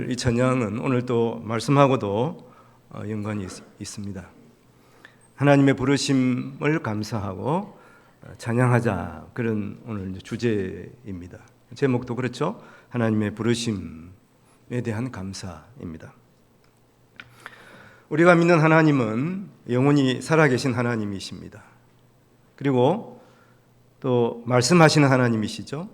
오늘 이 찬양은 오늘 또 말씀하고도 연관이 있습니다. 하나님의 부르심을 감사하고 찬양하자, 그런 오늘 주제입니다. 제목도 그렇죠. 하나님의 부르심에 대한 감사입니다. 우리가 믿는 하나님은 영원히 살아계신 하나님이십니다. 그리고 또 말씀하시는 하나님이시죠.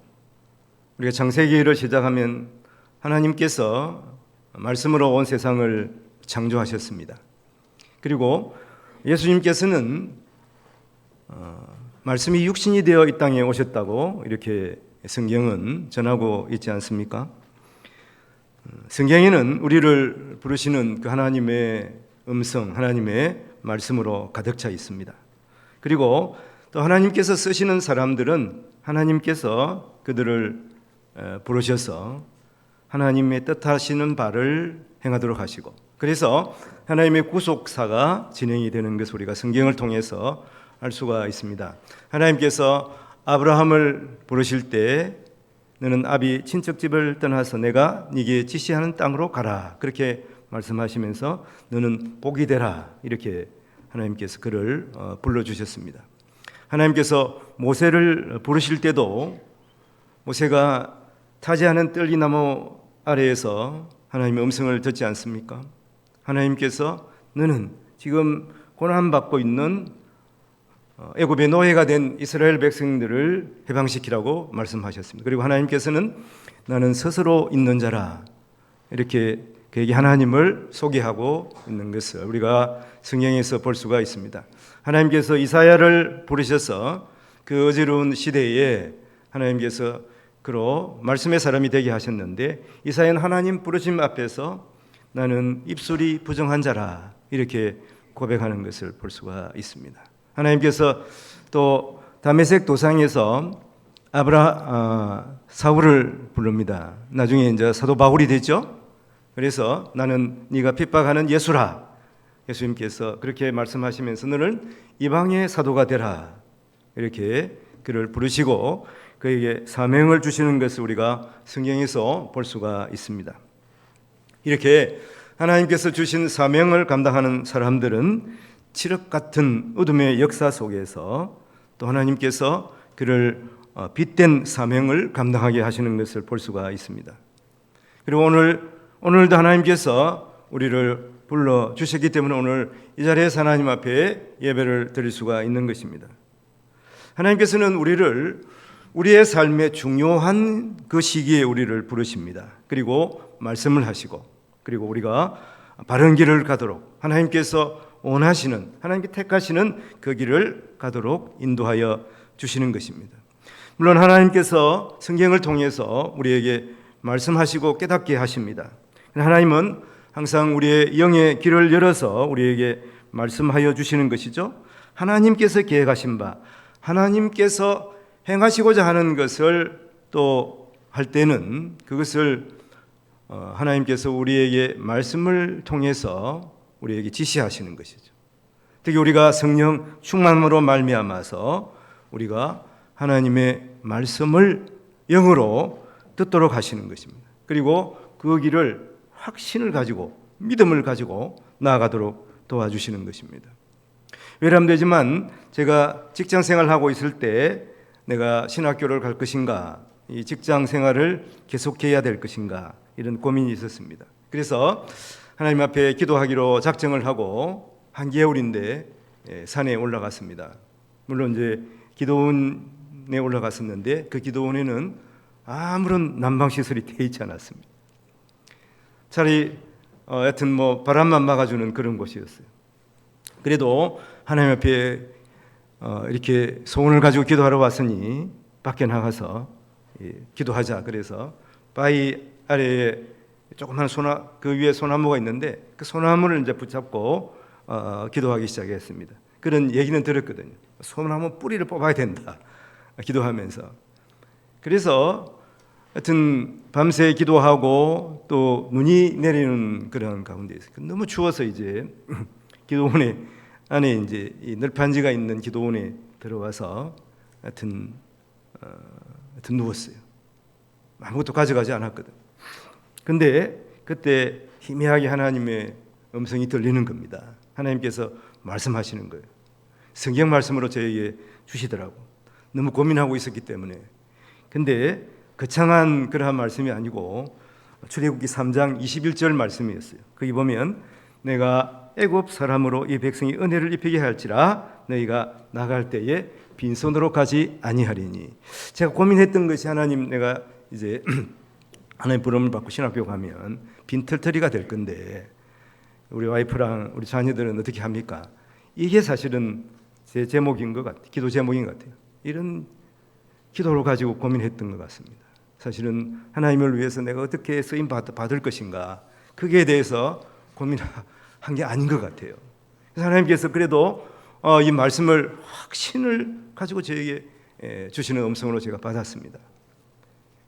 우리가 창세기를 시작하면 하나님께서 말씀으로 온 세상을 창조하셨습니다. 그리고 예수님께서는 말씀이 육신이 되어 이 땅에 오셨다고 이렇게 성경은 전하고 있지 않습니까? 성경에는 우리를 부르시는 그 하나님의 음성, 하나님의 말씀으로 가득 차 있습니다. 그리고 또 하나님께서 쓰시는 사람들은 하나님께서 그들을 부르셔서 하나님의 뜻하시는 바를 행하도록 하시고, 그래서 하나님의 구속사가 진행이 되는 것을 우리가 성경을 통해서 알 수가 있습니다. 하나님께서 아브라함을 부르실 때 너는 아비 친척집을 떠나서 내가 네게 지시하는 땅으로 가라, 그렇게 말씀하시면서 너는 복이 되라, 이렇게 하나님께서 그를 불러주셨습니다. 하나님께서 모세를 부르실 때도 모세가 타지 않은 뜰기나무 아래에서 하나님의 음성을 듣지 않습니까? 하나님께서 너는 지금 고난받고 있는 애굽의 노예가 된 이스라엘 백성들을 해방시키라고 말씀하셨습니다. 그리고 하나님께서는 나는 스스로 있는 자라, 이렇게 그에게 하나님을 소개하고 있는 것을 우리가 성경에서 볼 수가 있습니다. 하나님께서 이사야를 부르셔서 그 어지러운 시대에 하나님께서 그로 말씀의 사람이 되게 하셨는데, 이사야는 하나님 부르심 앞에서 나는 입술이 부정한 자라, 이렇게 고백하는 것을 볼 수가 있습니다. 하나님께서 또 다메섹 도상에서 사울을 부릅니다. 나중에 이제 사도 바울이 됐죠. 그래서 나는 네가 핍박하는 예수라, 예수님께서 그렇게 말씀하시면서 너는 이방의 사도가 되라, 이렇게 그를 부르시고 그에게 사명을 주시는 것을 우리가 성경에서 볼 수가 있습니다. 이렇게 하나님께서 주신 사명을 감당하는 사람들은 칠흑 같은 어둠의 역사 속에서 또 하나님께서 그를 빛된 사명을 감당하게 하시는 것을 볼 수가 있습니다. 그리고 오늘도 하나님께서 우리를 불러주셨기 때문에 오늘 이 자리에서 하나님 앞에 예배를 드릴 수가 있는 것입니다. 하나님께서는 우리의 삶의 중요한 그 시기에 우리를 부르십니다. 그리고 말씀을 하시고, 그리고 우리가 바른 길을 가도록 하나님께서 원하시는, 하나님께 택하시는 그 길을 가도록 인도하여 주시는 것입니다. 물론 하나님께서 성경을 통해서 우리에게 말씀하시고 깨닫게 하십니다. 하나님은 항상 우리의 영의 길을 열어서 우리에게 말씀하여 주시는 것이죠. 하나님께서 계획하신 바, 하나님께서 행하시고자 하는 것을 또 할 때는 그것을 하나님께서 우리에게 말씀을 통해서 우리에게 지시하시는 것이죠. 특히 우리가 성령 충만으로 말미암아서 우리가 하나님의 말씀을 영으로 듣도록 하시는 것입니다. 그리고 그 길을 확신을 가지고 믿음을 가지고 나아가도록 도와주시는 것입니다. 외람되지만 제가 직장 생활하고 있을 때 내가 신학교를 갈 것인가, 이 직장 생활을 계속해야 될 것인가, 이런 고민이 있었습니다. 그래서 하나님 앞에 기도하기로 작정을 하고 한겨울인데 산에 올라갔습니다. 물론 이제 기도원에 올라갔었는데 그 기도원에는 아무런 난방시설이 되어 있지 않았습니다. 차라리 하여튼 바람만 막아주는 그런 곳이었어요. 그래도 하나님 앞에 이렇게 소원을 가지고 기도하러 왔으니 밖에 나가서 기도하자. 그래서 바위 아래에 조그만 그 위에 소나무가 있는데 그 소나무를 이제 붙잡고 기도하기 시작했습니다. 그런 얘기는 들었거든요. 소나무 뿌리를 뽑아야 된다, 기도하면서. 그래서 하여튼 밤새 기도하고 또 눈이 내리는 그런 가운데 있어요. 너무 추워서 이제 기도원에 안에 이제 이 널판지가 있는 기도원에 들어가서 하여튼 누웠어요. 아무것도 가져가지 않았거든. 근데 그때 희미하게 하나님의 음성이 들리는 겁니다. 하나님께서 말씀하시는 거예요. 성경 말씀으로 저에게 주시더라고. 너무 고민하고 있었기 때문에. 근데 거창한 그러한 말씀이 아니고 출애굽기 3장 21절 말씀이었어요. 거기 보면 내가 애굽 사람으로 이 백성이 은혜를 입히게 할지라 너희가 나갈 때에 빈손으로 가지 아니하리니. 제가 고민했던 것이 하나님, 내가 이제 하나님 부름을 받고 신학교 가면 빈털터리가 될 건데 우리 와이프랑 우리 자녀들은 어떻게 합니까? 이게 사실은 제 제목인 것 같아요. 기도 제목인 것 같아요. 이런 기도를 가지고 고민했던 것 같습니다. 사실은 하나님을 위해서 내가 어떻게 쓰임 받을 것인가, 거기에 대해서 고민한 게 아닌 것 같아요. 그래서 하나님께서 그래도 이 말씀을 확신을 가지고 저에게 주시는 음성으로 제가 받았습니다.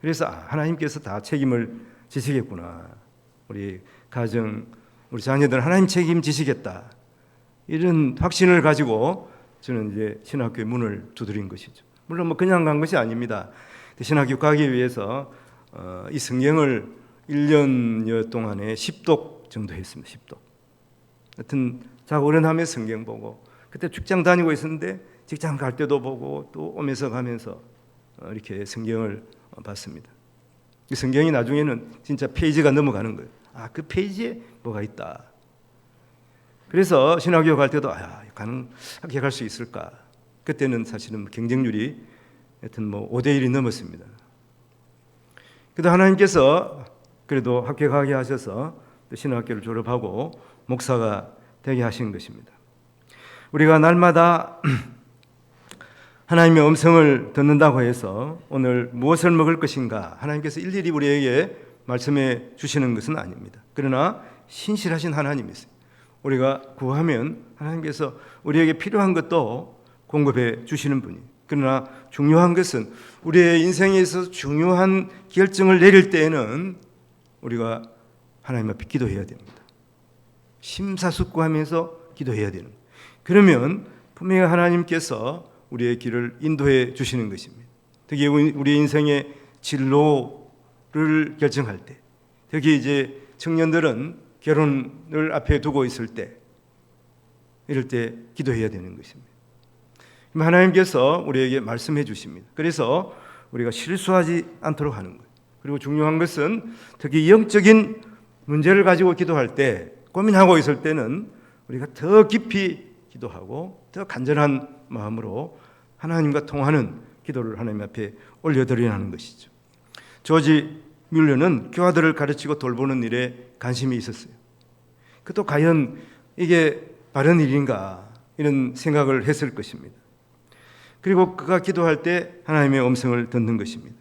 그래서 하나님께서 다 책임을 지시겠구나. 우리 가정, 우리 자녀들 하나님 책임지시겠다. 이런 확신을 가지고 저는 이제 신학교의 문을 두드린 것이죠. 물론 뭐 그냥 간 것이 아닙니다. 신학교 가기 위해서 이 성경을 1년여 동안에 10독 정도 했습니다. 10독. 하여튼 자고 일어나면 성경 보고, 그때 직장 다니고 있었는데 직장 갈 때도 보고 또 오면서 가면서 이렇게 성경을 봤습니다. 이 성경이 나중에는 진짜 페이지가 넘어가는 거예요. 그 페이지에 뭐가 있다. 그래서 신학교 갈 때도 가능하게 갈 수 있을까? 그때는 사실은 경쟁률이 하여튼 뭐 5대1이 넘었습니다. 그래도 하나님께서 그래도 합격하게 하셔서 신학교를 졸업하고 목사가 되게 하신 것입니다. 우리가 날마다 하나님의 음성을 듣는다고 해서 오늘 무엇을 먹을 것인가 하나님께서 일일이 우리에게 말씀해 주시는 것은 아닙니다. 그러나 신실하신 하나님이세요. 우리가 구하면 하나님께서 우리에게 필요한 것도 공급해 주시는 분이. 그러나 중요한 것은 우리의 인생에서 중요한 결정을 내릴 때에는 우리가 하나님 앞에 기도해야 됩니다. 심사숙고하면서 기도해야 되는. 그러면 분명히 하나님께서 우리의 길을 인도해 주시는 것입니다. 특히 우리 인생의 진로를 결정할 때, 특히 이제 청년들은 결혼을 앞에 두고 있을 때, 이럴 때 기도해야 되는 것입니다. 하나님께서 우리에게 말씀해 주십니다. 그래서 우리가 실수하지 않도록 하는 거예요. 그리고 중요한 것은 특히 영적인 문제를 가지고 기도할 때, 고민하고 있을 때는 우리가 더 깊이 기도하고 더 간절한 마음으로 하나님과 통하는 기도를 하나님 앞에 올려드리라는 것이죠. 조지 뮬러는 교아들을 가르치고 돌보는 일에 관심이 있었어요. 그것도 과연 이게 바른 일인가 이런 생각을 했을 것입니다. 그리고 그가 기도할 때 하나님의 음성을 듣는 것입니다.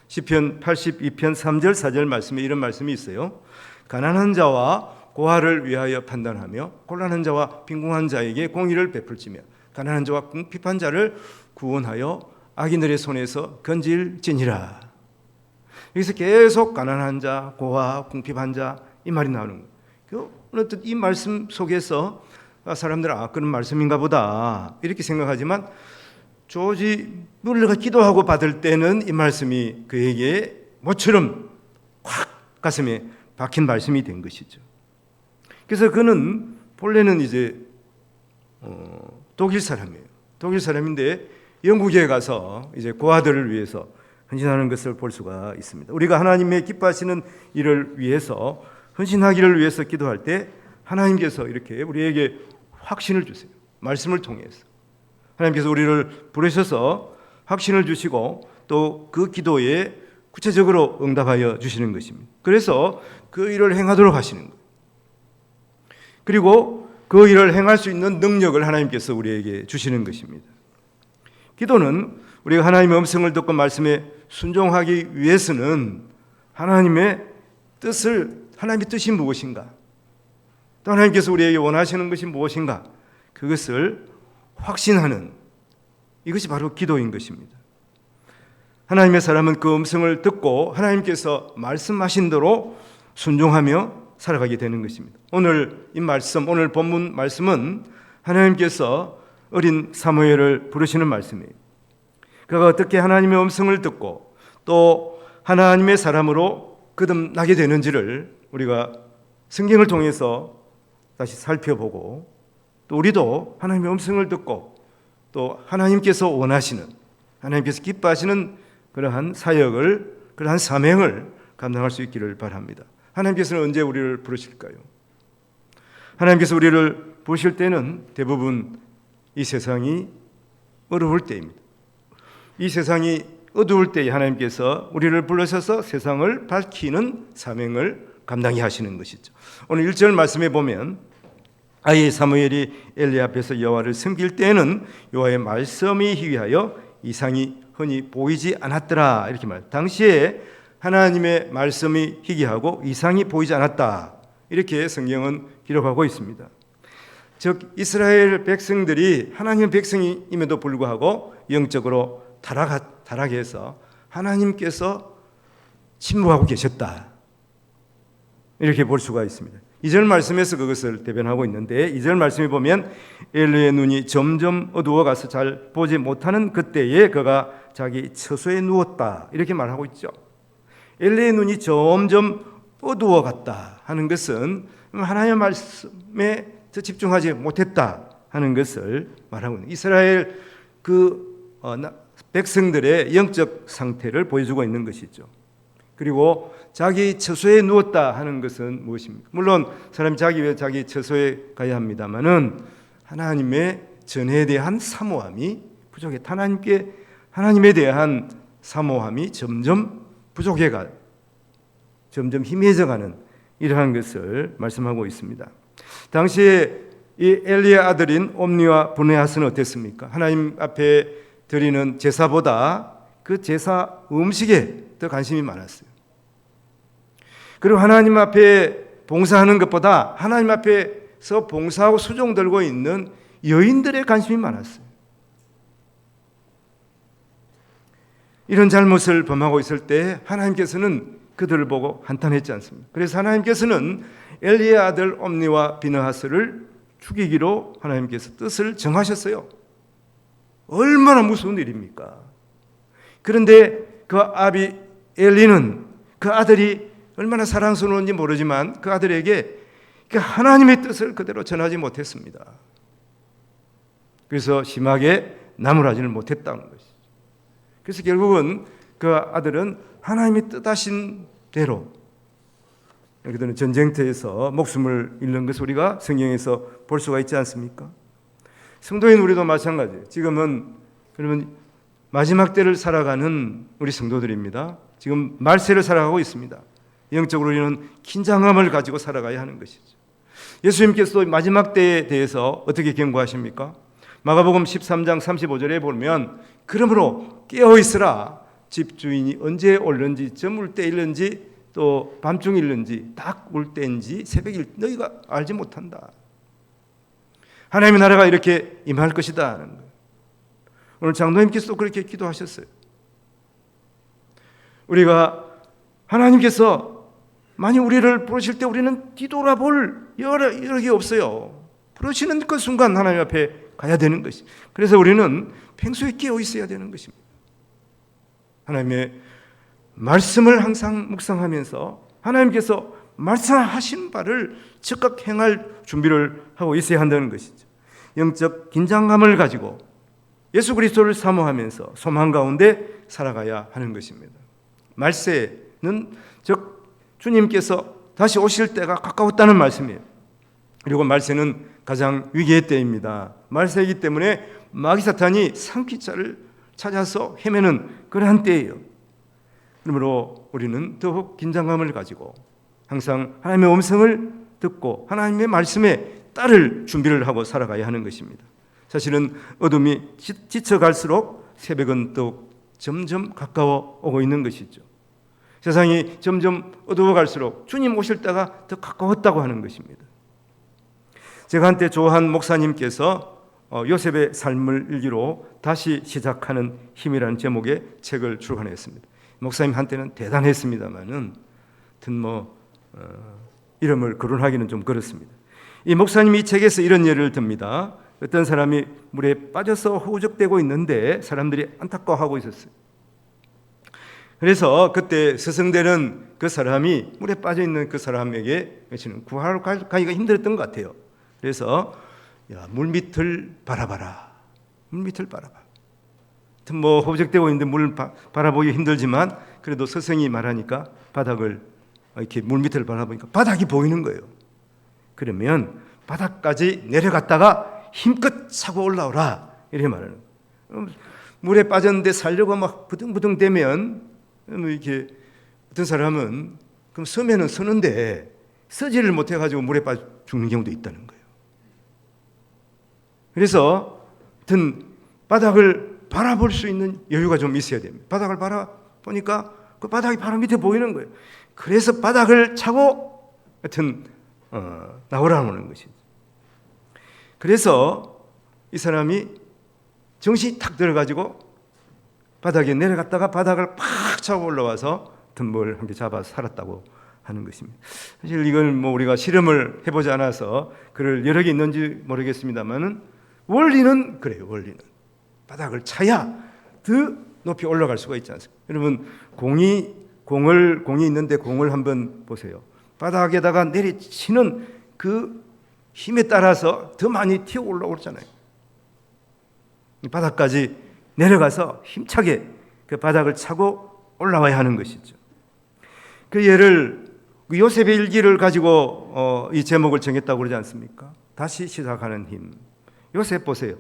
시편 82편 3절 4절 말씀에 이런 말씀이 있어요. 가난한 자와 고아를 위하여 판단하며 곤란한 자와 빈궁한 자에게 공의를 베풀지며 가난한 자와 궁핍한 자를 구원하여 악인들의 손에서 건질지니라. 여기서 계속 가난한 자, 고아, 궁핍한 자 이 말이 나오는 거예요. 어느덧 이 말씀 속에서 사람들은 그런 말씀인가 보다 이렇게 생각하지만 조지 뮬러가 기도하고 받을 때는 이 말씀이 그에게 모처럼 확 가슴에 박힌 말씀이 된 것이죠. 그래서 그는 본래는 이제 독일 사람이에요. 독일 사람인데 영국에 가서 이제 고아들을 위해서 헌신하는 것을 볼 수가 있습니다. 우리가 하나님의 기뻐하시는 일을 위해서 헌신하기를 위해서 기도할 때 하나님께서 이렇게 우리에게 확신을 주세요. 말씀을 통해서 하나님께서 우리를 부르셔서 확신을 주시고 또 그 기도에 구체적으로 응답하여 주시는 것입니다. 그래서 그 일을 행하도록 하시는 거예요. 그리고 그 일을 행할 수 있는 능력을 하나님께서 우리에게 주시는 것입니다. 기도는 우리가 하나님의 음성을 듣고 말씀에 순종하기 위해서는 하나님의 뜻이 무엇인가, 또 하나님께서 우리에게 원하시는 것이 무엇인가, 그것을 확신하는, 이것이 바로 기도인 것입니다. 하나님의 사람은 그 음성을 듣고 하나님께서 말씀하신 대로 순종하며 살아가게 되는 것입니다. 오늘 이 말씀, 오늘 본문 말씀은 하나님께서 어린 사무엘을 부르시는 말씀이에요. 그가 어떻게 하나님의 음성을 듣고 또 하나님의 사람으로 거듭나게 되는지를 우리가 성경을 통해서 다시 살펴보고 또 우리도 하나님의 음성을 듣고 또 하나님께서 원하시는, 하나님께서 기뻐하시는 그러한 사역을, 그러한 사명을 감당할 수 있기를 바랍니다. 하나님께서는 언제 우리를 부르실까요? 하나님께서 우리를 부르실 때는 대부분 이 세상이 어려울 때입니다. 이 세상이 어두울 때에 하나님께서 우리를 불러셔서 세상을 밝히는 사명을 감당히 하시는 것이죠. 오늘 1절 말씀에 보면 아이 사무엘이 엘리 앞에서 여호와를 섬길 때에는 여호와의 말씀이 희위하여 이상이 흔히 보이지 않았더라 이렇게 당시에 하나님의 말씀이 희귀하고 이상이 보이지 않았다 이렇게 성경은 기록하고 있습니다. 즉 이스라엘 백성들이 하나님의 백성임에도 불구하고 영적으로 타락해서 하나님께서 침묵하고 계셨다 이렇게 볼 수가 있습니다. 2절 말씀에서 그것을 대변하고 있는데 2절 말씀에 보면 엘리의 눈이 점점 어두워가서 잘 보지 못하는 그때에 그가 자기 처소에 누웠다 이렇게 말하고 있죠. 엘리의 눈이 점점 어두워갔다 하는 것은 하나님의 말씀에 더 집중하지 못했다 하는 것을 말하고 있는 이스라엘 백성들의 영적 상태를 보여주고 있는 것이죠. 그리고 자기 처소에 누웠다 하는 것은 무엇입니까? 물론 사람이 자기 처소에 가야 합니다만은 하나님의 전에 대한 사모함이 부족했다. 하나님에 대한 사모함이 점점 부족해가, 점점 희미해져가는 이러한 것을 말씀하고 있습니다. 당시에 이 엘리의 아들인 옴니와 브느하스는 어땠습니까? 하나님 앞에 드리는 제사보다 그 제사 음식에 더 관심이 많았어요. 그리고 하나님 앞에 봉사하는 것보다 하나님 앞에서 봉사하고 수종 들고 있는 여인들의 관심이 많았어요. 이런 잘못을 범하고 있을 때 하나님께서는 그들을 보고 한탄했지 않습니까? 그래서 하나님께서는 엘리의 아들 옴니와 비느하스를 죽이기로 하나님께서 뜻을 정하셨어요. 얼마나 무서운 일입니까? 그런데 그 아비 엘리는 그 아들이 얼마나 사랑스러운지 모르지만 그 아들에게 하나님의 뜻을 그대로 전하지 못했습니다. 그래서 심하게 나무라지를 못했다는 것이죠. 그래서 결국은 그 아들은 하나님이 뜻하신 대로 여기들은 전쟁터에서 목숨을 잃는 것을 우리가 성경에서 볼 수가 있지 않습니까? 성도인 우리도 마찬가지예요. 지금은 그러면 마지막 때를 살아가는 우리 성도들입니다. 지금 말세를 살아가고 있습니다. 영적으로 우리는 긴장감을 가지고 살아가야 하는 것이죠. 예수님께서 마지막 때에 대해서 어떻게 경고하십니까? 마가복음 13장 35절에 보면 그러므로 깨어있으라 집주인이 언제 올는지 저물 때일는지 또 밤중일는지 닭 울 때인지 새벽일 너희가 알지 못한다. 하나님의 나라가 이렇게 임할 것이다 하는 거예요. 오늘 장로님께서도 그렇게 기도하셨어요. 우리가 하나님께서 만약 우리를 부르실 때 우리는 뒤돌아볼 여력이 없어요. 부르시는 그 순간 하나님 앞에 가야 되는 것이. 그래서 우리는 평소에 깨어 있어야 되는 것입니다. 하나님의 말씀을 항상 묵상하면서 하나님께서 말씀하신 바를 즉각 행할 준비를 하고 있어야 한다는 것이죠. 영적 긴장감을 가지고 예수 그리스도를 사모하면서 소망 가운데 살아가야 하는 것입니다. 말세는 즉 주님께서 다시 오실 때가 가까웠다는 말씀이에요. 그리고 말세는 가장 위기의 때입니다. 말세이기 때문에 마귀 사탄이 상피자를 찾아서 헤매는 그러한 때예요. 그러므로 우리는 더욱 긴장감을 가지고 항상 하나님의 음성을 듣고 하나님의 말씀에 따를 준비를 하고 살아가야 하는 것입니다. 사실은 어둠이 지쳐갈수록 새벽은 더욱 점점 가까워 오고 있는 것이죠. 세상이 점점 어두워갈수록 주님 오실 때가 더 가까웠다고 하는 것입니다. 제가 한때 조한 목사님께서 요셉의 삶을 일기로 다시 시작하는 힘이라는 제목의 책을 출간했습니다. 목사님 한때는 대단했습니다만은 이름을 거론하기는 좀 그렇습니다. 이 목사님이 이 책에서 이런 예를 듭니다. 어떤 사람이 물에 빠져서 허우적대고 있는데 사람들이 안타까워하고 있었어요. 그래서 그때 서성대는 그 사람이 물에 빠져 있는 그 사람에게 구하러 가기가 힘들었던 것 같아요. 그래서 야, 물밑을 바라봐라. 물밑을 바라봐. 뭐 호적되고 있는데 물 바라보기 힘들지만 그래도 스승이 말하니까 바닥을 이렇게 물밑을 바라보니까 바닥이 보이는 거예요. 그러면 바닥까지 내려갔다가 힘껏 차고 올라오라 이렇게 말하는 거예요. 물에 빠졌는데 살려고 막 부둥부둥 대면 이렇게 어떤 사람은 그럼 서면은 서는데 서지를 못해가지고 물에 빠져 죽는 경우도 있다는 거예요. 그래서 하여튼 바닥을 바라볼 수 있는 여유가 좀 있어야 됩니다. 바닥을 바라보니까 그 바닥이 바로 밑에 보이는 거예요. 그래서 바닥을 차고 하여튼 나오라는 것이죠. 그래서 이 사람이 정신이 탁 들어가지고 바닥에 내려갔다가 바닥을 팍 차고 올라와서 덤벌 한 개 잡아 살았다고 하는 것입니다. 사실 이걸 뭐 우리가 실험을 해보지 않아서 글을 여러 개 있는지 모르겠습니다만은 원리는 그래요. 원리는 바닥을 차야 더 높이 올라갈 수가 있지 않습니까? 여러분 공이 있는데 공을 한번 보세요. 바닥에다가 내리치는 그 힘에 따라서 더 많이 튀어 올라오잖아요. 바닥까지 내려가서 힘차게 그 바닥을 차고 올라와야 하는 것이죠. 그 예를 요셉의 일기를 가지고 이 제목을 정했다고 그러지 않습니까? 다시 시작하는 힘. 요셉 보세요.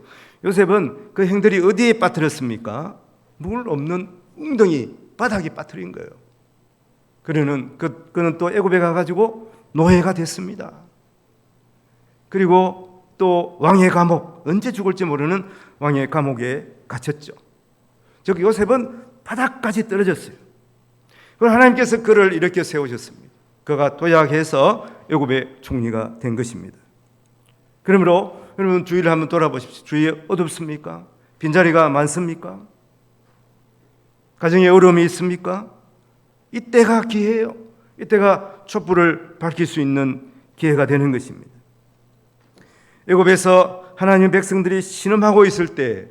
요셉은 그 형들이 어디에 빠뜨렸습니까? 물 없는 웅덩이 바닥에 빠뜨린 거예요. 그는 또 애굽에 가가지고 노예가 됐습니다. 그리고 또 왕의 감옥, 언제 죽을지 모르는 왕의 감옥에 갇혔죠. 즉 요셉은 바닥까지 떨어졌어요. 그럼 하나님께서 그를 이렇게 세우셨습니다. 그가 도약해서 애굽의 총리가 된 것입니다. 그러므로 여러분 주위를 한번 돌아보십시오. 주위에 어둡습니까? 빈자리가 많습니까? 가정에 어려움이 있습니까? 이때가 기회예요. 이때가 촛불을 밝힐 수 있는 기회가 되는 것입니다. 애굽에서 하나님의 백성들이 신음하고 있을 때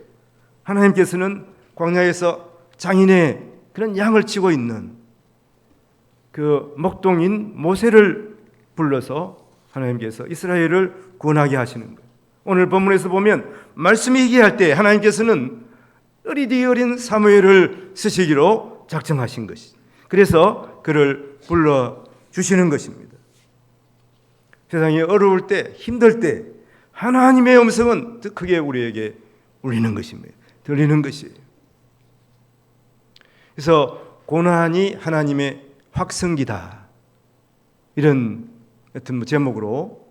하나님께서는 광야에서 장인의 그런 양을 치고 있는 그 목동인 모세를 불러서 하나님께서 이스라엘을 구원하게 하시는 거예요. 오늘 본문에서 보면 말씀이 얘기할 때 하나님께서는 어리디 어린 사무엘을 쓰시기로 작정하신 것이죠. 그래서 그를 불러주시는 것입니다. 세상이 어려울 때, 힘들 때 하나님의 음성은 더 크게 우리에게 울리는 것입니다. 들리는 것이에요. 그래서 고난이 하나님의 확성기다. 이런 어떤 제목으로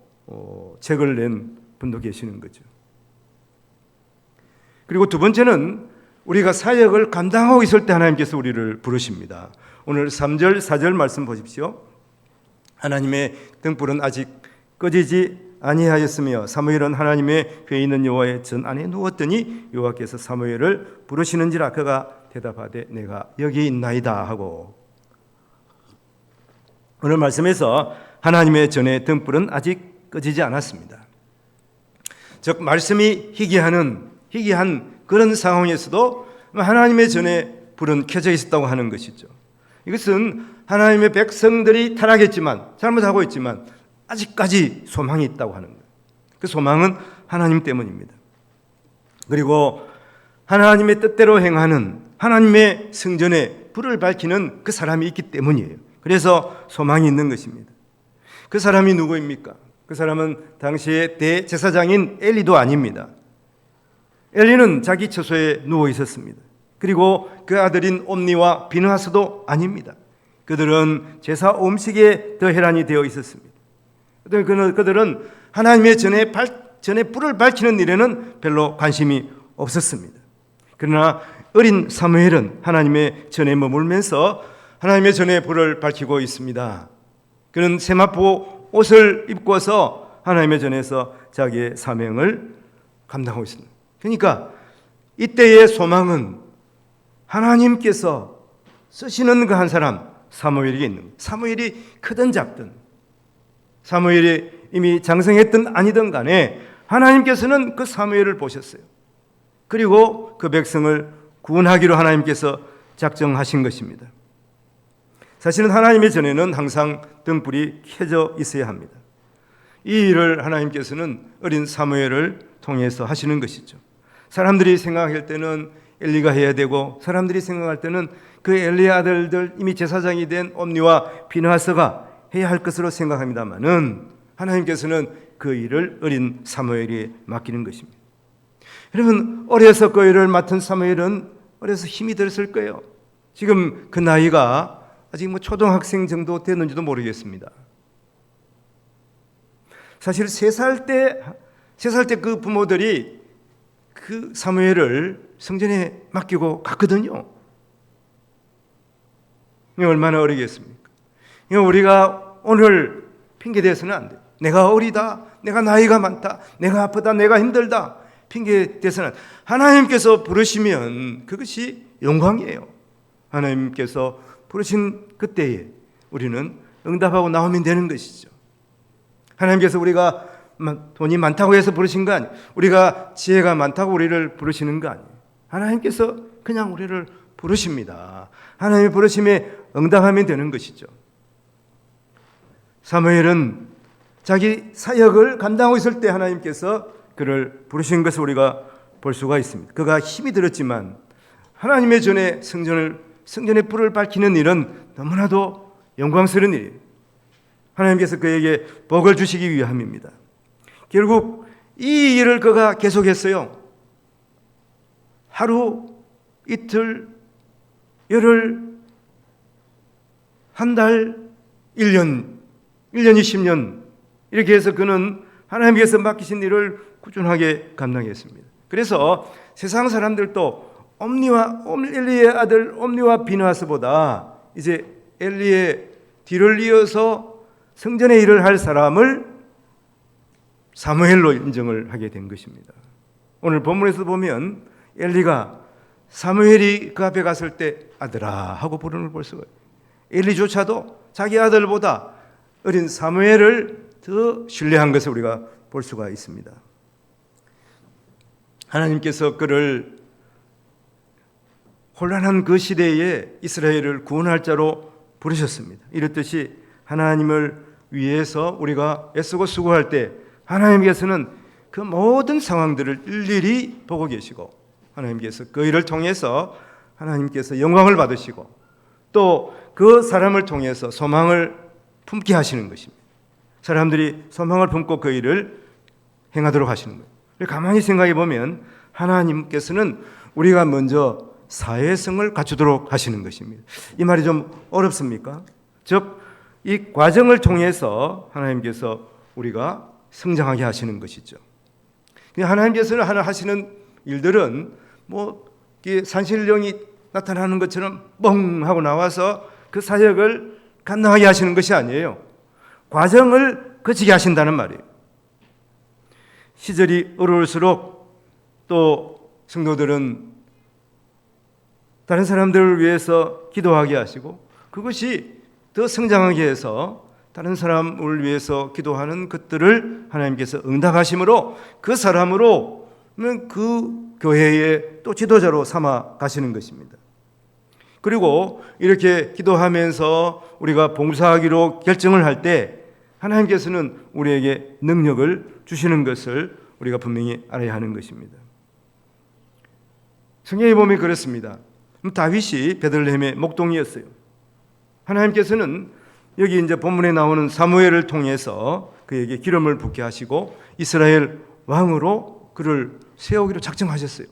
책을 낸 분도 계시는 거죠. 그리고 두 번째는 우리가 사역을 감당하고 있을 때 하나님께서 우리를 부르십니다. 오늘 3절, 4절 말씀 보십시오. 하나님의 등불은 아직 꺼지지 아니하였으며 사무엘은 하나님의 회에 있는 여호와의 전 안에 누웠더니 여호와께서 사무엘을 부르시는지라 그가 대답하되 내가 여기 있나이다 하고, 오늘 말씀에서 하나님의 전의 등불은 아직 꺼지지 않았습니다. 즉 말씀이 희귀한 그런 상황에서도 하나님의 전에 불은 켜져 있었다고 하는 것이죠. 이것은 하나님의 백성들이 타락했지만 잘못하고 있지만 아직까지 소망이 있다고 하는 거예요. 그 소망은 하나님 때문입니다. 그리고 하나님의 뜻대로 행하는 하나님의 성전에 불을 밝히는 그 사람이 있기 때문이에요. 그래서 소망이 있는 것입니다. 그 사람이 누구입니까? 그 사람은 당시의 대제사장인 엘리도 아닙니다. 엘리는 자기 처소에 누워 있었습니다. 그리고 그 아들인 옴니와 비느하스도 아닙니다. 그들은 제사 음식에 더 혈안이 되어 있었습니다. 그들은 하나님의 전에 불을 밝히는 일에는 별로 관심이 없었습니다. 그러나 어린 사무엘은 하나님의 전에 머물면서 하나님의 전에 불을 밝히고 있습니다. 그는 세마포 옷을 입고서 하나님의 전에서 자기의 사명을 감당하고 있습니다. 그러니까 이때의 소망은 하나님께서 쓰시는 그 한 사람 사무엘에게 있는 거예요. 사무엘이 크든 작든, 사무엘이 이미 장성했든 아니든 간에 하나님께서는 그 사무엘을 보셨어요. 그리고 그 백성을 구원하기로 하나님께서 작정하신 것입니다. 사실은 하나님의 전에는 항상 등불이 켜져 있어야 합니다. 이 일을 하나님께서는 어린 사무엘을 통해서 하시는 것이죠. 사람들이 생각할 때는 엘리가 해야 되고, 사람들이 생각할 때는 그 엘리의 아들들, 이미 제사장이 된 옴니와 비느하스가 해야 할 것으로 생각합니다마는 하나님께서는 그 일을 어린 사무엘이 맡기는 것입니다. 여러분, 어려서 그 일을 맡은 사무엘은 어려서 힘이 들었을 거예요. 지금 그 나이가 아직 초등학생 정도 됐는지도 모르겠습니다. 사실 3살 때 그 부모들이 그 사무엘을 성전에 맡기고 갔거든요. 얼마나 어리겠습니까? 우리가 오늘 핑계 대서는 안 돼요. 내가 어리다, 내가 나이가 많다, 내가 아프다, 내가 힘들다 핑계 대서는 하나님께서 부르시면 그것이 영광이에요. 하나님께서 부르신 그때에 우리는 응답하고 나오면 되는 것이죠. 하나님께서 우리가 돈이 많다고 해서 부르신 거 아니에요. 우리가 지혜가 많다고 우리를 부르시는 거 아니에요. 하나님께서 그냥 우리를 부르십니다. 하나님의 부르심에 응답하면 되는 것이죠. 사무엘은 자기 사역을 감당하고 있을 때 하나님께서 그를 부르신 것을 우리가 볼 수가 있습니다. 그가 힘이 들었지만 하나님의 전에 성전의 불을 밝히는 일은 너무나도 영광스러운 일이에요. 하나님께서 그에게 복을 주시기 위함입니다. 결국 이 일을 그가 계속했어요. 하루, 이틀, 열흘, 한 달, 1년이 10년 이렇게 해서 그는 하나님께서 맡기신 일을 꾸준하게 감당했습니다. 그래서 세상 사람들도 엘리의 아들 옴니와 비느하스보다 이제 엘리의 뒤를 이어서 성전의 일을 할 사람을 사무엘로 인정을 하게 된 것입니다. 오늘 본문에서 보면 엘리가 사무엘이 그 앞에 갔을 때 아들아 하고 부르는 걸 볼 수가 있어요. 엘리조차도 자기 아들보다 어린 사무엘을 더 신뢰한 것을 우리가 볼 수가 있습니다. 하나님께서 그를 혼란한 그 시대에 이스라엘을 구원할 자로 부르셨습니다. 이렇듯이 하나님을 위해서 우리가 애쓰고 수고할 때 하나님께서는 그 모든 상황들을 일일이 보고 계시고 하나님께서 그 일을 통해서 하나님께서 영광을 받으시고 또 그 사람을 통해서 소망을 품게 하시는 것입니다. 사람들이 소망을 품고 그 일을 행하도록 하시는 거예요. 가만히 생각해 보면 하나님께서는 우리가 먼저 사회성을 갖추도록 하시는 것입니다. 이 말이 좀 어렵습니까? 즉, 이 과정을 통해서 하나님께서 우리가 성장하게 하시는 것이죠. 하나님께서는 하시는 일들은 산신령이 나타나는 것처럼 뻥 하고 나와서 그 사역을 감당하게 하시는 것이 아니에요. 과정을 거치게 하신다는 말이에요. 시절이 어려울수록 또 성도들은 다른 사람들을 위해서 기도하게 하시고 그것이 더 성장하게 해서 다른 사람을 위해서 기도하는 것들을 하나님께서 응답하심으로 그 사람으로 그 교회의 또 지도자로 삼아 가시는 것입니다. 그리고 이렇게 기도하면서 우리가 봉사하기로 결정을 할 때 하나님께서는 우리에게 능력을 주시는 것을 우리가 분명히 알아야 하는 것입니다. 성경에 보면 그렇습니다. 다윗이 베들레헴의 목동이었어요. 하나님께서는 여기 이제 본문에 나오는 사무엘을 통해서 그에게 기름을 붓게 하시고 이스라엘 왕으로 그를 세우기로 작정하셨어요.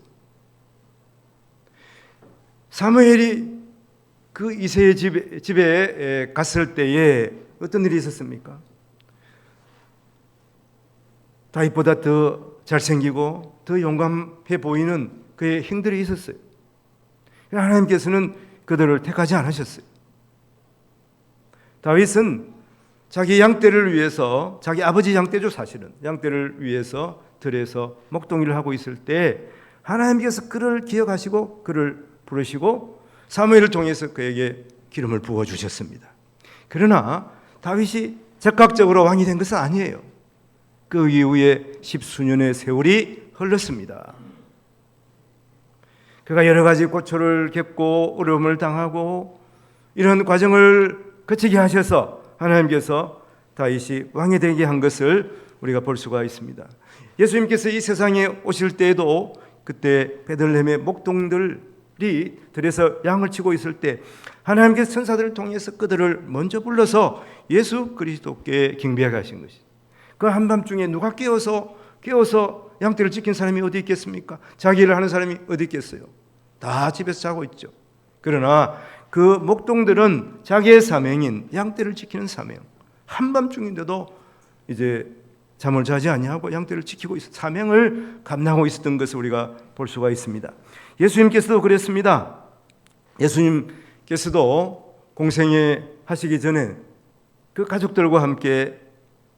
사무엘이 그 이새의 집에 갔을 때에 어떤 일이 있었습니까? 다윗보다 더 잘생기고 더 용감해 보이는 그의 형들이 있었어요. 하나님께서는 그들을 택하지 않으셨어요. 다윗은 자기 양떼를 위해서, 자기 아버지 양떼죠 사실은, 양떼를 위해서 들에서 목동이를 하고 있을 때 하나님께서 그를 기억하시고 그를 부르시고 사무엘을 통해서 그에게 기름을 부어주셨습니다. 그러나 다윗이 즉각적으로 왕이 된 것은 아니에요. 그 이후에 10수년의 세월이 흘렀습니다. 그가 여러 가지 고초를 겪고 어려움을 당하고 이런 과정을 거치게 하셔서 하나님께서 다윗이 왕이 되게 한 것을 우리가 볼 수가 있습니다. 예수님께서 이 세상에 오실 때에도 그때 베들레헴의 목동들이 들에서 양을 치고 있을 때 하나님께서 천사들을 통해서 그들을 먼저 불러서 예수 그리스도께 경배하게 하신 것이. 그 한밤중에 누가 깨워서 양떼를 지킨 사람이 어디 있겠습니까? 자기 일을 하는 사람이 어디 있겠어요? 다 집에서 자고 있죠. 그러나 그 목동들은 자기의 사명인 양떼를 지키는 사명, 한밤중인데도 이제 잠을 자지 아니하고 양떼를 지키고 사명을 감당하고 있었던 것을 우리가 볼 수가 있습니다. 예수님께서도 그랬습니다. 예수님께서도 공생애 하시기 전에 그 가족들과 함께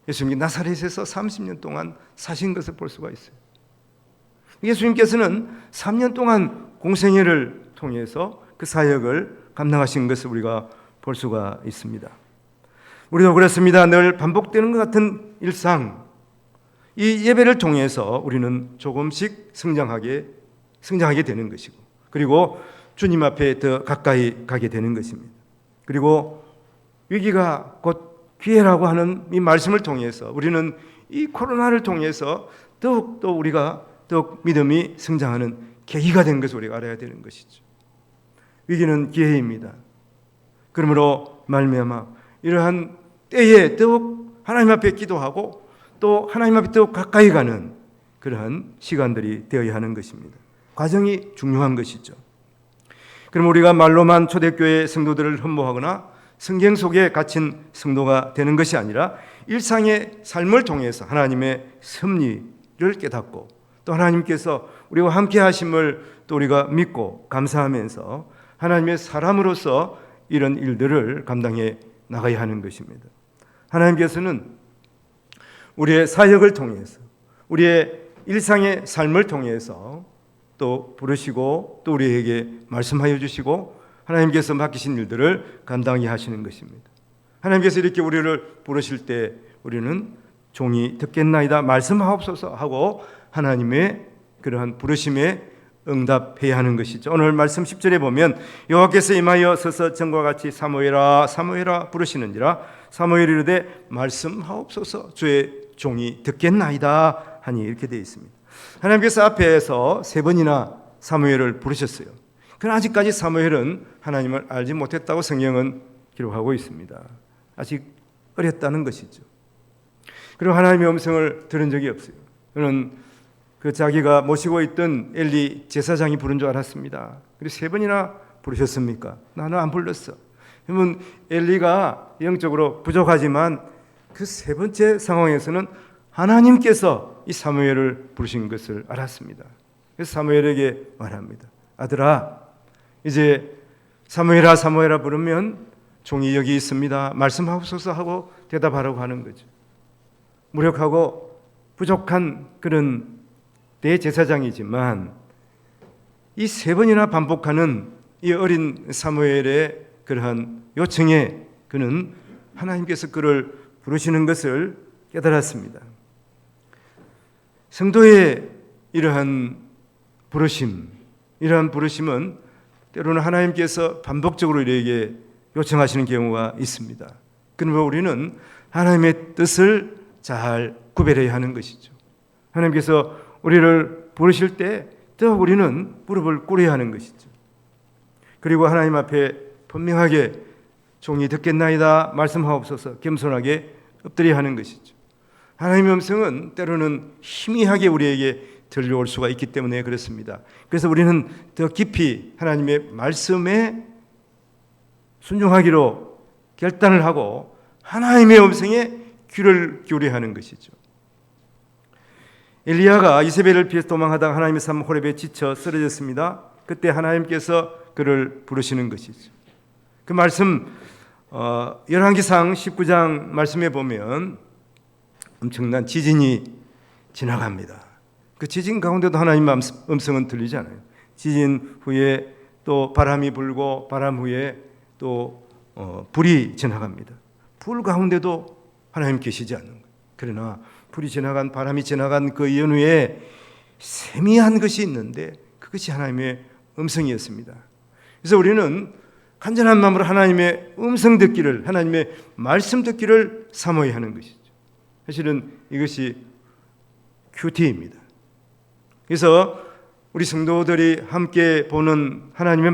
예수님이 나사렛에서 30년 동안 사신 것을 볼 수가 있어요. 예수님께서는 3년 동안 공생애를 통해서 그 사역을 감당하신 것을 우리가 볼 수가 있습니다. 우리도 그렇습니다. 늘 반복되는 것 같은 일상, 이 예배를 통해서 우리는 조금씩 성장하게 되는 것이고, 그리고 주님 앞에 더 가까이 가게 되는 것입니다. 그리고 위기가 곧 기회라고 하는 이 말씀을 통해서 우리는 이 코로나를 통해서 더욱더 우리가 더욱 믿음이 성장하는 계기가 된 것을 우리가 알아야 되는 것이죠. 위기는 기회입니다. 그러므로 말미암아 이러한 때에 더욱 하나님 앞에 기도하고 또 하나님 앞에 더욱 가까이 가는 그러한 시간들이 되어야 하는 것입니다. 과정이 중요한 것이죠. 그럼 우리가 말로만 초대교회 성도들을 흠모하거나 성경 속에 갇힌 성도가 되는 것이 아니라 일상의 삶을 통해서 하나님의 섭리를 깨닫고 또 하나님께서 우리와 함께 하심을 또 우리가 믿고 감사하면서 하나님의 사람으로서 이런 일들을 감당해 나가야 하는 것입니다. 하나님께서는 우리의 사역을 통해서 우리의 일상의 삶을 통해서 또 부르시고 또 우리에게 말씀하여 주시고 하나님께서 맡기신 일들을 감당하게 하시는 것입니다. 하나님께서 이렇게 우리를 부르실 때 우리는 종이 듣겠나이다 말씀하옵소서 하고 하나님의 그러한 부르심에 응답해야 하는 것이죠. 오늘 말씀 10절에 보면 여호와께서 임하여 서서 전과 같이 사무엘아 사무엘아 부르시는지라 사무엘이 이르되 말씀하옵소서 주의 종이 듣겠나이다 하니 이렇게 되어 있습니다. 하나님께서 앞에서 3번이나 사무엘을 부르셨어요. 그러나 아직까지 사무엘은 하나님을 알지 못했다고 성경은 기록하고 있습니다. 아직 어렸다는 것이죠. 그리고 하나님의 음성을 들은 적이 없어요. 그는 그 자기가 모시고 있던 엘리 제사장이 부른 줄 알았습니다. 그리고 3번이나 부르셨습니까? 나는 안 불렀어. 그러면 엘리가 영적으로 부족하지만 그 3번째 상황에서는 하나님께서 이 사무엘을 부르신 것을 알았습니다. 그래서 사무엘에게 말합니다. 아들아, 이제 사무엘아 사무엘아 부르면 종이 여기 있습니다. 말씀하옵소서 하고 대답하라고 하는 거죠. 무력하고 부족한 그런 대제사장이지만 이 3번이나 반복하는 이 어린 사무엘의 그러한 요청에 그는 하나님께서 그를 부르시는 것을 깨달았습니다. 성도의 이러한 부르심은 때로는 하나님께서 반복적으로 우리에게 요청하시는 경우가 있습니다. 그러므로 우리는 하나님의 뜻을 잘 구별해야 하는 것이죠. 하나님께서 우리를 부르실 때 더욱 우리는 무릎을 꿇어야 하는 것이죠. 그리고 하나님 앞에 분명하게 종이 듣겠나이다 말씀하옵소서 겸손하게 엎드려야 하는 것이죠. 하나님의 음성은 때로는 희미하게 우리에게 들려올 수가 있기 때문에 그렇습니다. 그래서 우리는 더 깊이 하나님의 말씀에 순종하기로 결단을 하고 하나님의 음성에 귀를 기울여야 하는 것이죠. 엘리야가 이세벨을 피해서 도망하다가 하나님의 삶 호렙에 지쳐 쓰러졌습니다. 그때 하나님께서 그를 부르시는 것이죠. 그 말씀 열왕기상 19장 말씀에 보면 엄청난 지진이 지나갑니다. 그 지진 가운데도 하나님의 음성은 들리지 않아요. 지진 후에 또 바람이 불고 바람 후에 또 불이 지나갑니다. 불 가운데도 하나님 계시지 않는 거예요. 그러나 불이 지나간 바람이 지나간 그 연후에 세미한 것이 있는데 그것이 하나님의 음성이었습니다. 그래서 우리는 간절한 마음으로 하나님의 음성 듣기를, 하나님의 말씀 듣기를 사모해야 하는 것이죠. 사실은 이것이 큐티입니다. 그래서 우리 성도들이 함께 보는 하나님의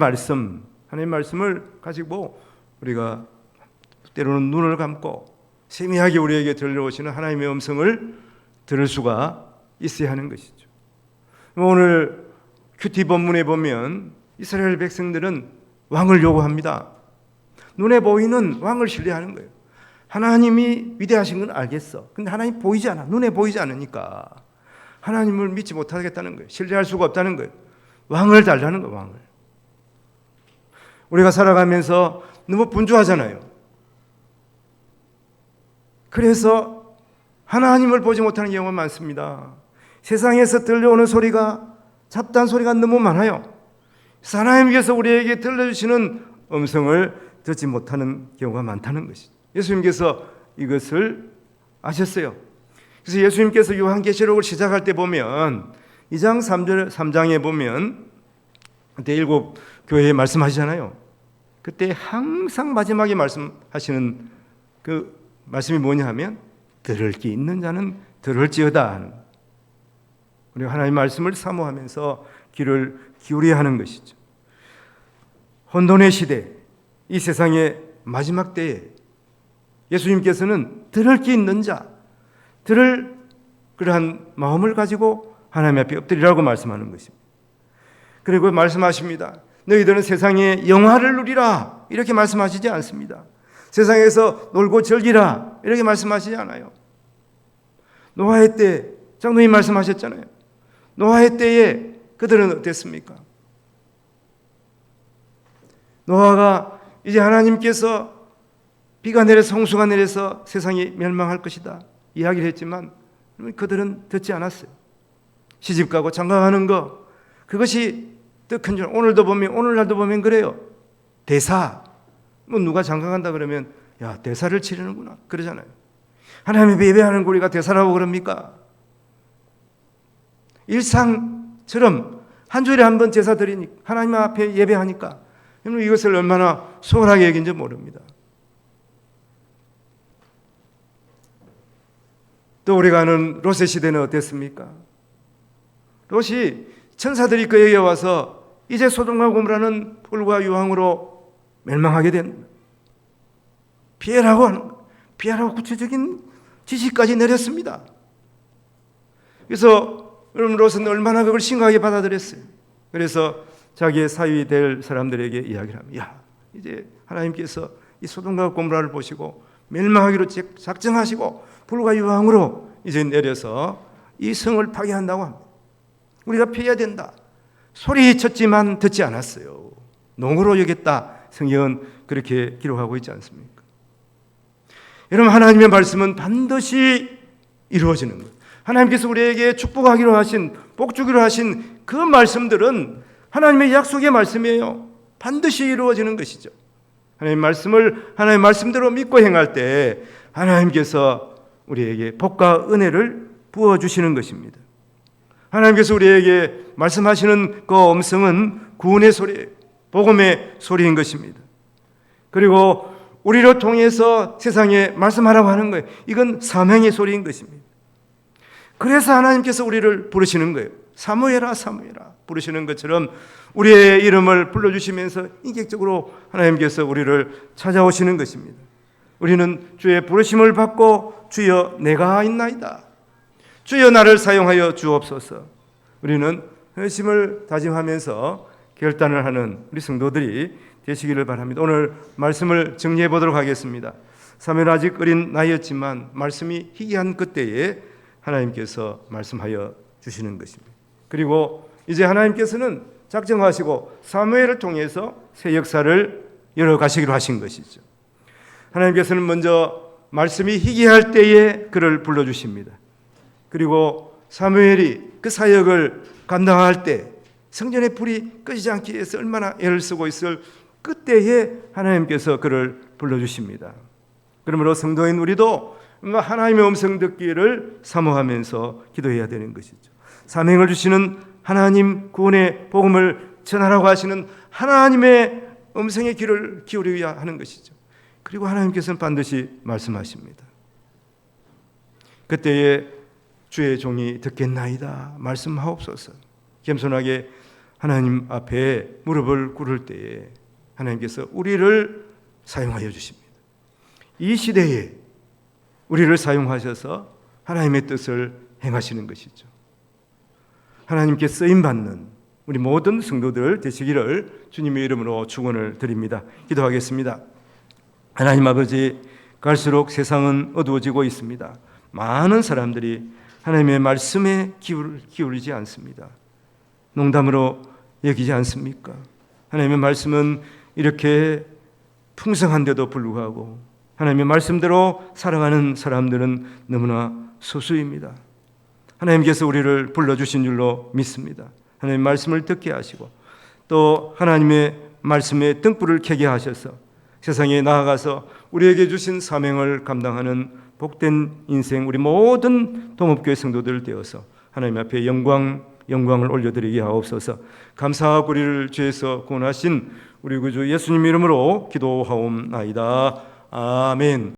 말씀을 가지고 우리가 때로는 눈을 감고 세미하게 우리에게 들려오시는 하나님의 음성을 들을 수가 있어야 하는 것이죠. 오늘 큐티 본문에 보면 이스라엘 백성들은 왕을 요구합니다. 눈에 보이는 왕을 신뢰하는 거예요. 하나님이 위대하신 건 알겠어. 근데 하나님 보이지 않아. 눈에 보이지 않으니까 하나님을 믿지 못하겠다는 거예요. 신뢰할 수가 없다는 거예요. 왕을 달라는 거예요. 왕을. 우리가 살아가면서 너무 분주하잖아요. 그래서 하나님을 보지 못하는 경우가 많습니다. 세상에서 들려오는 소리가, 잡다한 소리가 너무 많아요. 하나님께서 우리에게 들려주시는 음성을 듣지 못하는 경우가 많다는 것이죠. 예수님께서 이것을 아셨어요. 그래서 예수님께서 요한계시록을 시작할 때 보면 2장 3장에 보면 그때 7 교회에 말씀하시잖아요. 그때 항상 마지막에 말씀하시는 그 말씀이 뭐냐 하면 들을 귀 있는 자는 들을지어다 하는, 우리가 하나님의 말씀을 사모하면서 귀를 기울여야 하는 것이죠. 혼돈의 시대, 이 세상의 마지막 때에 예수님께서는 들을 귀 있는 자, 들을 그러한 마음을 가지고 하나님 앞에 엎드리라고 말씀하는 것입니다. 그리고 말씀하십니다. 너희들은 세상의 영화를 누리라, 이렇게 말씀하시지 않습니다. 세상에서 놀고 즐기라, 이렇게 말씀하시지 않아요. 노아의 때 장로님 말씀하셨잖아요. 노아의 때에 그들은 어땠습니까? 노아가 이제 하나님께서 비가 내려서 홍수가 내려서 세상이 멸망할 것이다 이야기를 했지만 그들은 듣지 않았어요. 시집가고 장가가는 거, 그것이 더 큰 줄. 오늘날도 보면 그래요. 대사, 뭐 누가 장가간다 그러면 야, 대사를 치르는구나 그러잖아요. 하나님 앞에 예배하는 거 우리가 대사라고 그럽니까? 일상처럼 한 주일에 한 번 제사 드리니 하나님 앞에 예배하니까 여러분 이것을 얼마나 소홀하게 여긴지 모릅니다. 또 우리가 아는 롯의 시대는 어땠습니까? 롯이 천사들이 그에게 와서 이제 소돔과 고모라는 불과 유황으로 멸망하게 된, 피해라고 하는, 피해라고 구체적인 지시까지 내렸습니다. 그래서 여러분 롯은 얼마나 그걸 심각하게 받아들였어요. 그래서 자기의 사위 될 사람들에게 이야기를 합니다. 야, 이제 하나님께서 이 소돔과 고모라를 보시고 멸망하기로 작정하시고 불과 유황으로 이제 내려서 이 성을 파괴한다고 합니다. 우리가 피해야 된다. 소리쳤지만 듣지 않았어요. 농으로 여겼다. 성경은 그렇게 기록하고 있지 않습니까? 여러분 하나님의 말씀은 반드시 이루어지는 거예요. 하나님께서 우리에게 축복하기로 하신, 복 주기로 하신 그 말씀들은 하나님의 약속의 말씀이에요. 반드시 이루어지는 것이죠. 하나님의 말씀을 하나님의 말씀대로 믿고 행할 때 하나님께서 우리에게 복과 은혜를 부어주시는 것입니다. 하나님께서 우리에게 말씀하시는 그 음성은 구원의 소리, 복음의 소리인 것입니다. 그리고 우리로 통해서 세상에 말씀하라고 하는 거예요. 이건 사명의 소리인 것입니다. 그래서 하나님께서 우리를 부르시는 거예요. 사무엘아 사무엘아 부르시는 것처럼 우리의 이름을 불러주시면서 인격적으로 하나님께서 우리를 찾아오시는 것입니다. 우리는 주의 부르심을 받고 주여 내가 있나이다, 주여 나를 사용하여 주옵소서. 우리는 회심을 다짐하면서 결단을 하는 우리 성도들이 되시기를 바랍니다. 오늘 말씀을 정리해 보도록 하겠습니다. 사무엘 아직 어린 나이였지만 말씀이 희귀한 그때에 하나님께서 말씀하여 주시는 것입니다. 그리고 이제 하나님께서는 작정하시고 사무엘을 통해서 새 역사를 열어가시기로 하신 것이죠. 하나님께서는 먼저 말씀이 희귀할 때에 그를 불러주십니다. 그리고 사무엘이 그 사역을 감당할 때 성전의 불이 꺼지지 않기 위해서 얼마나 애를 쓰고 있을 그때에 하나님께서 그를 불러주십니다. 그러므로 성도인 우리도 하나님의 음성 듣기를 사모하면서 기도해야 되는 것이죠. 사명을 주시는 하나님, 구원의 복음을 전하라고 하시는 하나님의 음성의 귀를 기울여야 하는 것이죠. 그리고 하나님께서는 반드시 말씀하십니다. 그때에 주의 종이 듣겠나이다 말씀하옵소서. 겸손하게 하나님 앞에 무릎을 꿇을 때에 하나님께서 우리를 사용하여 주십니다. 이 시대에 우리를 사용하셔서 하나님의 뜻을 행하시는 것이죠. 하나님께 쓰임받는 우리 모든 성도들 되시기를 주님의 이름으로 축원을 드립니다. 기도하겠습니다. 하나님 아버지, 갈수록 세상은 어두워지고 있습니다. 많은 사람들이 하나님의 말씀에 기울이지 않습니다. 농담으로 여기지 않습니까? 하나님의 말씀은 이렇게 풍성한데도 불구하고 하나님의 말씀대로 살아가는 사람들은 너무나 소수입니다. 하나님께서 우리를 불러주신 줄로 믿습니다. 하나님의 말씀을 듣게 하시고 또 하나님의 말씀에 등불을 켜게 하셔서 세상에 나아가서 우리에게 주신 사명을 감당하는 복된 인생 우리 모든 동업교회 성도들 되어서 하나님 앞에 영광을 올려드리게 하옵소서. 감사하고 우리를 죄에서 구원하신 우리 구주 예수님 이름으로 기도하옵나이다. 아멘.